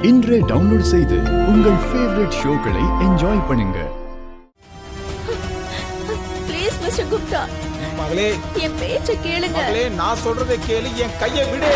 இன்றே டவுன்லோட் செய்து உங்கள் ஃபேவரட் ஷோக்களை என்ஜாய் பண்ணுங்க. ப்ளீஸ் மிஸ்டர் குப்தா, மகளே என் பேச்ச கேளுங்க. மகளே நான் சொல்றதை கேளு, என் கையை விடு.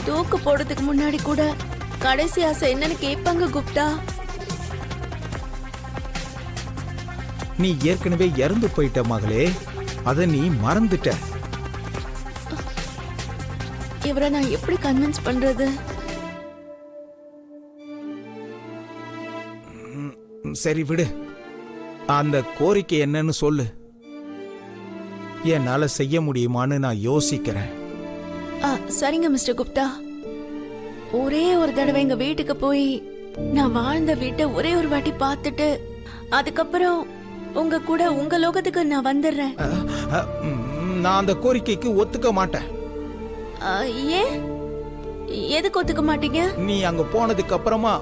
தூக்கு போடுறதுக்கு முன்னாடி கூட கடைசி ஆசை என்னன்னு கேட்பாங்க குப்தா. நீ ஏற்கனவே இறந்து போயிட்ட மகளே, அத நீ மறந்துட்ட. இவரை நான் எப்படி கன்வின்ஸ் பண்றது? சரி விடு, அந்த கோரிக்கை என்னன்னு சொல்லு. என்னால செய்ய முடியுமான்னு நான் யோசிக்கிறேன். சரிங்க மிஸ்டர் குப்தா, ஒரே ஒரு தடவை எங்க வீட்டுக்கு போய் நான் வாழ்ந்த வீட்டை ஒரே ஒரு வாட்டி பார்த்துட்டு அதுக்கப்புறம் உங்க கூட உங்க லோகத்துக்கு நான் வந்துடுறேன். நான் அந்த கோரிக்கைக்கு ஒத்துக்க மாட்டேன். ஏன்? எதுக்கு ஒத்துக்க மாட்டீங்க? நீ அங்க போனதுக்கு அப்புறமா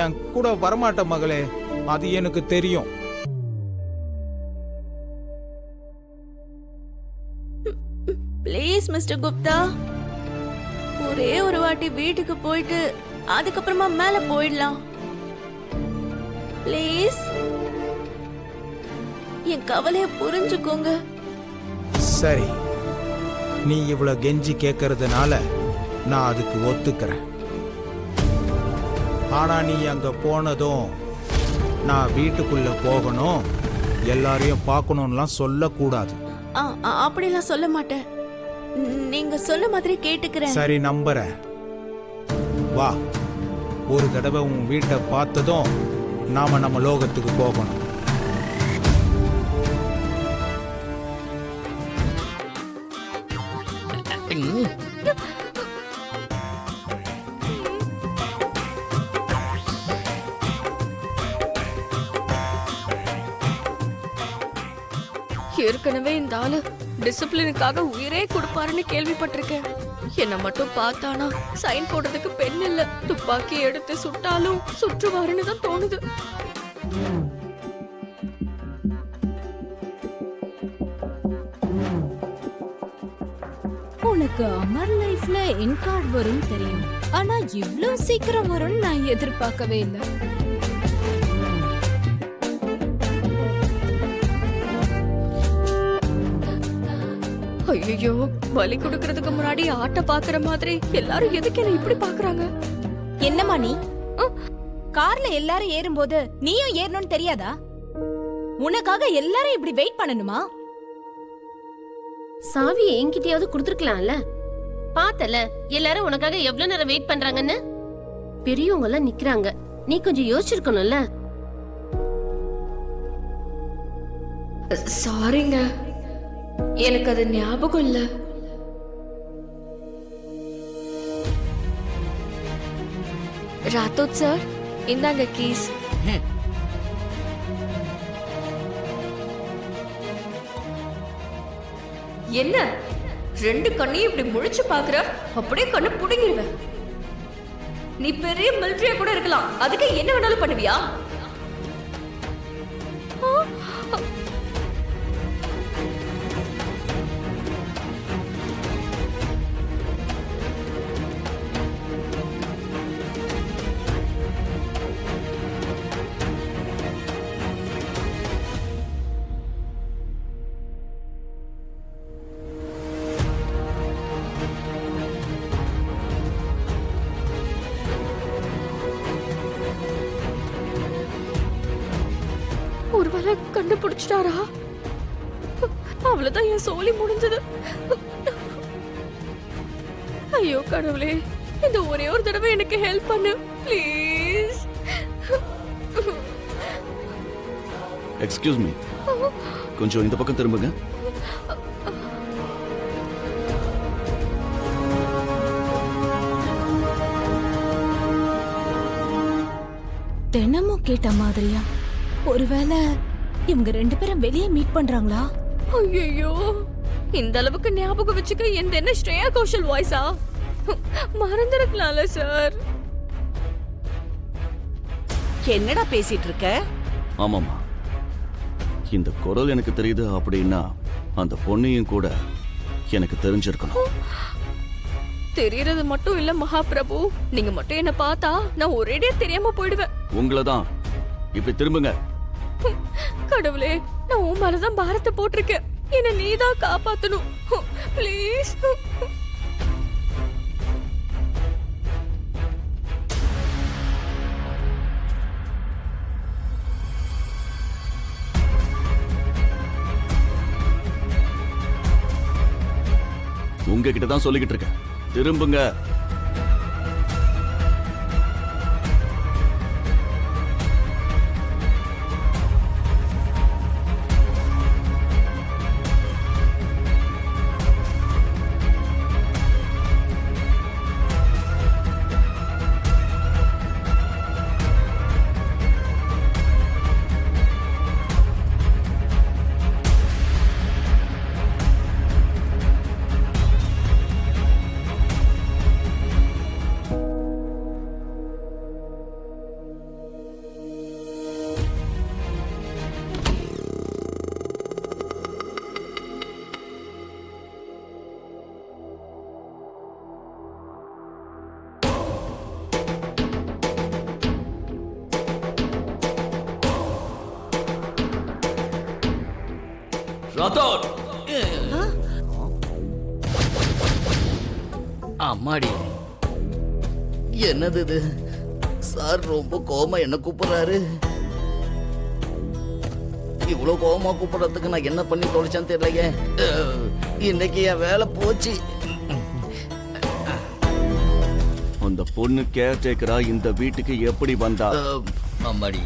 என் கூட வரமாட்ட மகளே, அது எனக்கு தெரியும். ப்ளீஸ் மிஸ்டர் குப்தா, ஒரே ஒரு வாட்டி வீட்டுக்கு போயிட்டு அதுக்கப்புறமா மேல போயிடலாம். ப்ளீஸ் என் கவலைய புரிஞ்சுக்கோங்க. சரி, நீ இவ்வளவு கெஞ்சி கேட்கறதுனால நான் அதுக்கு ஒத்துக்கிறேன். ஆனா நீ அங்க போனதும் நான் வீட்டுக்குள்ள போகணும், எல்லாரையும் பார்க்கணும்லாம் சொல்லக்கூடாது. அப்படிலாம் சொல்ல மாட்டேன். நீங்க சொல்ல மாதிரி கேட்டுக்கிறேன். சரி, நம்புறேன். வா, ஒரு தடவை உன் வீட்டை பார்த்ததும் நாம நம்ம லோகத்துக்கு போகணும். ஏற்கனவே இந்த ஆளு டிசிப்ளினுக்காக உயிரே கொடுப்பாருன்னு கேள்விப்பட்டிருக்கேன். என்ன மட்டும் பார்த்தானா சைன் போடுறதுக்கு பெண் இல்ல, துப்பாக்கி எடுத்து சுட்டாலும் சுற்றுவாருன்னு தான் தோணுது. உனக்கு அமர் லைஃப்ல என் கார்டு வரும் தெரியும், ஆனா இவ்ளோ சீக்கிரம் வரும்னு நான் எதிர்பார்க்கவே இல்லை. ஐயோ, பலி கொடுக்கறதுக்கு முன்னாடி ஆட்ட பாக்குற மாதிரி எல்லாரும் எதுக்கு என்ன இப்படி பாக்குறாங்க? என்னம்மா நீ கார்ல எல்லாரும் ஏறும்போது நீயும் ஏறணும்னு தெரியாதா? உனக்காக எல்லாரும் இப்படி வெயிட் பண்ணணுமா? சாவி என்கிட்டயாவது கொடுத்துருக்கலாம்ல. பார்த்தல எல்லாரும் உனக்காக எவ்வளவு நேரம் வெயிட் பண்றாங்கன்னு. பெரியவங்க எல்லாம் நிக்கிறாங்க, நீ கொஞ்சம் யோசிச்சிருக்கணும்ல. சாரிங்க, எனக்கு அது ஞாபகம் இல்ல. ராத்தோட் சார், இந்தாங்க கீஸ். என்ன ரெண்டு கண்ணையும் இப்படி முழிச்சு பாக்குற? அப்படியே கண்ணு புடுங்கிடுவேன். நீ பெரிய மிலிட்டரியா கூட இருக்கலாம், அதுக்கு என்ன வேணாலும் பண்ணுவியா? ஒருவேளை கண்டுபிடிச்சிட்டாரா? அவ்வளவுதான், என் சோலி முடிஞ்சது. ஐயோ கடவுளே, இந்த ஒரே ஒரு தடவை எனக்கு ஹெல்ப் பண்ணு ப்ளீஸ். எக்ஸ்கியூஸ் மீ, கொஞ்சம் இந்த பக்கம் திரும்புங்க. தினமும் கேட்ட மாதிரியா? ஒருவேளை இவங்க ரெண்டு பேரும் வெளியே மீட் பண்றாங்களா? ஐயோ, இந்த அளவுக்கு ஞாபகம் வச்சுக்க எந்த என்ன ஸ்ரேயா கோஷல் வாய்ஸா? மறந்துருக்கலாம்ல சார். என்னடா பேசிட்டு இருக்க? ஆமாமா, இந்த குரல் எனக்கு தெரியுது அப்படின்னா அந்த பொண்ணையும் கூட எனக்கு தெரிஞ்சிருக்கணும். தெரியறது மட்டும் இல்ல மகாபிரபு, நீங்க மட்டும் என்ன பார்த்தா நான் ஒரேடியா தெரியாம போயிடுவேன். உங்களை தான். இப்படி திரும்புங்க. கடவுளே, நான் உன் மேலதான் பாரத்தை போட்டிருக்கேன். என்ன நீதான் காப்பாத்தணும் ப்ளீஸ். உங்ககிட்ட தான் சொல்லிக்கிட்டு இருக்கேன், திரும்புங்க. ராதோர், அம்மாடி, என்னது இது? சார் ரொம்ப கோவமா என்ன கூப்பிடுறாரு. இவ்வளவு கோவமா கூப்பிடுறதுக்கு நான் என்ன பண்ணி தொலைச்சான்னு தெரியலையே. இன்னைக்கு என் வேலை போச்சு. அந்த பொண்ணு கேர்டேக்கரா இந்த வீட்டுக்கு எப்படி வந்தா? அம்மாடி,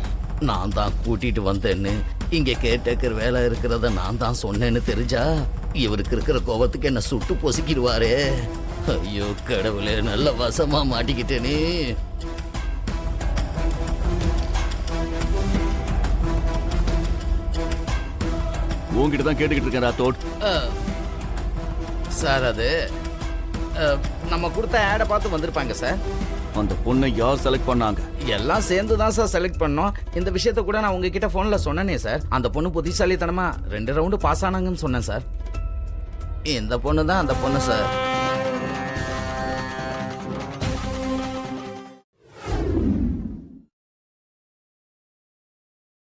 நான் தான் கூட்டிட்டு வந்தேன்னு, இங்க கேட்டேக்கர் வேலை இருக்கிறத நான் தான் சொன்னேன்னு தெரிஞ்சா இவருக்கு இருக்கிற கோபத்துக்கு என்ன சுட்டு பொசுக்கிடுவாரே. ஐயோ கடவுளே, நல்ல வசமா மாட்டிக்கிட்டேனே. உங்ககிட்ட தான் கேட்டுக்கிட்டு இருக்கேன் ராத்தோட். சார், அது நம்ம கொடுத்த ஆடை பார்த்து வந்திருப்பாங்க சார். அந்த பொண்ணை யார் செலக்ட் பண்ணாங்க? எல்லாம் சேர்ந்து தான் சார் செலக்ட் பண்ணோம். இந்த விஷயத்த கூட நான் உங்ககிட்ட ஃபோனில் சொன்னேனே சார். அந்த பொண்ணு புத்திசாலித்தனமா 2 ரவுண்டு பாஸ் ஆனாங்கன்னு சொன்னேன் சார். இந்த பொண்ணு தான் அந்த பொண்ணு சார்.